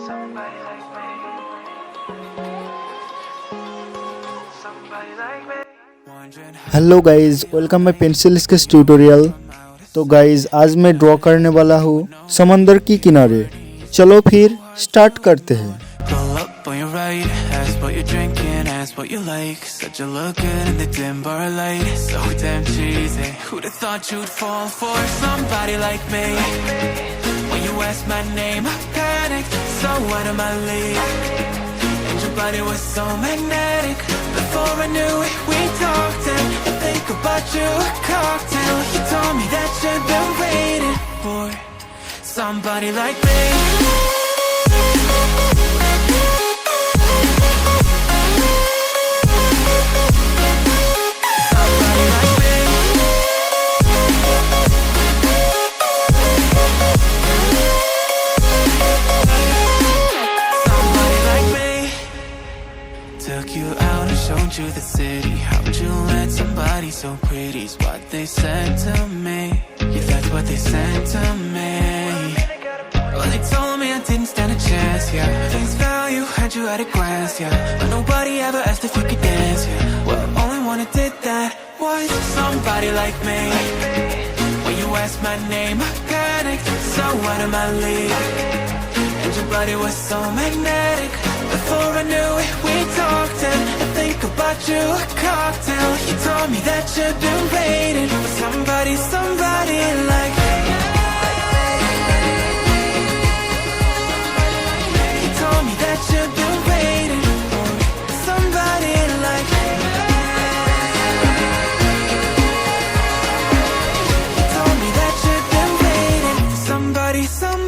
Somebody like me. Somebody like me. Hello guys, welcome my pencil sketch tutorial. तो guys आज मैं draw करने वाला हूँ समंदर की किनारे। चलो फिर स्टार्ट करते हैं। Pull up on your right, ask what you're drinking, ask what you like. Said you look good in the dim bar light, so damn cheesy. Who'd have thought you'd fall for somebody like me? When you asked my name, I panicked, so out of my league. And your body was so magnetic. Before I knew it, we talked, and I think about you a cocktail. You told me that you've been waiting for somebody like me. Took you out and showed you the city. How'd you let somebody so pretty's what they said to me? Yeah, that's what they said to me. Well, they told me I didn't stand a chance, yeah. Face value, had you at a glance, yeah. But nobody ever asked if you could dance, yeah. Well, only one who did that was somebody like me. When you asked my name, I panicked, so out of my league. And your body was so magnetic. Before I knew it, we talked, and I think about you a cocktail. You told me that you've been waiting for somebody like me. You told me that you've been waiting for somebody like me. You told me that you've been waiting for somebody like me.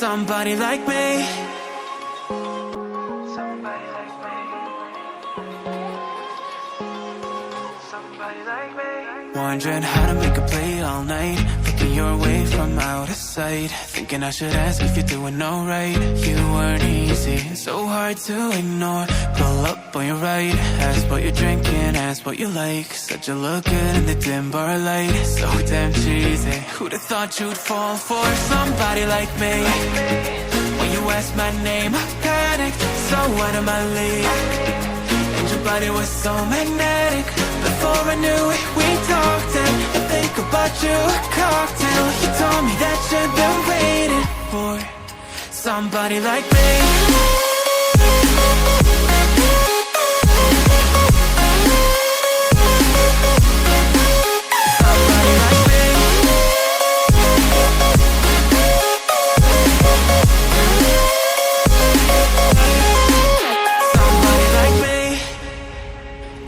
Somebody like me. Somebody like me. Somebody like me. Wondering how to make a play all night. Looking your way from out of sight. Thinking I should ask if you're doing alright. You weren't easy, so hard to ignore. Pull up on your right, ask what you're drinking, ask what you like. Said you look good in the dim bar light, so damn cheesy. Who'd have thought you'd fall for somebody like me? When you asked my name, I panicked, so out of my league. And your body was so magnetic. Before I knew it, we talked, and I think about you a cocktail. You told me that you've been waiting for somebody like me.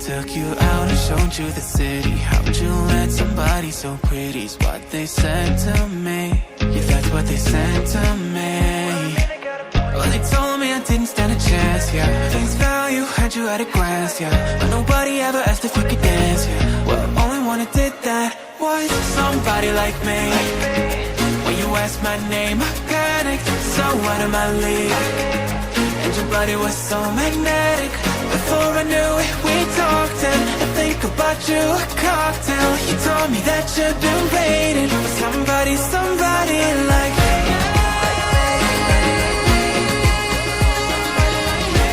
Took you out and showed you the city. How'd you let somebody so pretty's what they said to me? Yeah, that's what they said to me. Well, they told me I didn't stand a chance, yeah. Face value, had you at a glance, yeah. But nobody ever asked if you could dance, yeah. Well, only one who did that was somebody like me. When you asked my name, I panicked, so out of my league. And your body was so magnetic. Before I knew it, we talked, and I think about you a cocktail. You told me that you've been waiting for somebody like me.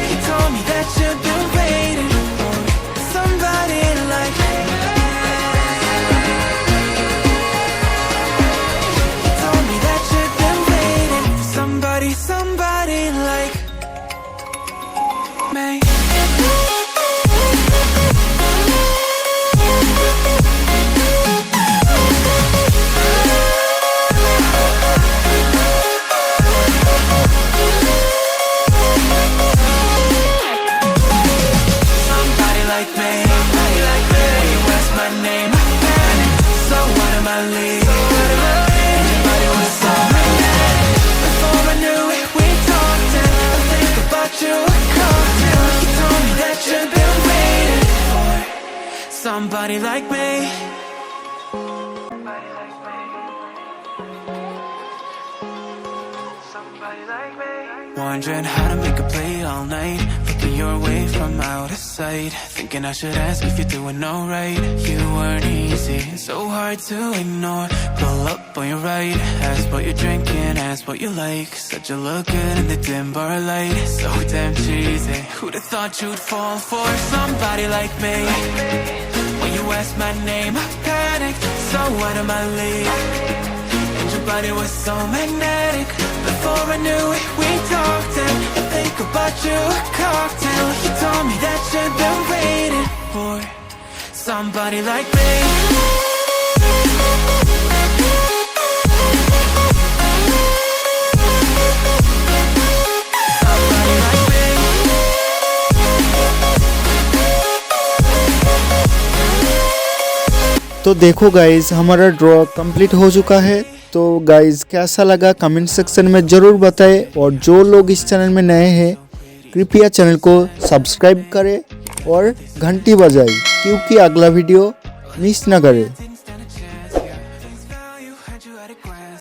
You told me that you've been waiting for somebody like me. You told me that you've been waiting for somebody like me. my league. And your body was so magnetic. Before I knew it, we talked and I think about you a cocktail. You told me that you've been waiting for somebody like me. Somebody like me. Somebody like me. Wondering how to make a play all night, looking your way from out of sight, thinking I should ask if you're doing alright. You weren't easy, so hard to ignore. Pull up on your right, ask what you're drinking, ask what you like. Said you look good in the dim bar light, so damn cheesy. Who'd have thought you'd fall for somebody like me? When you asked my name, I panicked, so out of my league. And your body was so magnetic. Before I knew it, we talked and I think about you a cocktail. You told me that you've been waiting for somebody like me. Somebody like me. तो देखो guys हमारा draw complete हो चुका है। तो guys कैसा लगा comment section में ज़रूर बताएं और जो लोग इस चैनल में नए हैं कृपया चैनल को सब्सक्राइब करें और घंटी बजाएं क्योंकि अगला वीडियो मिस ना करें। Had you at a glance.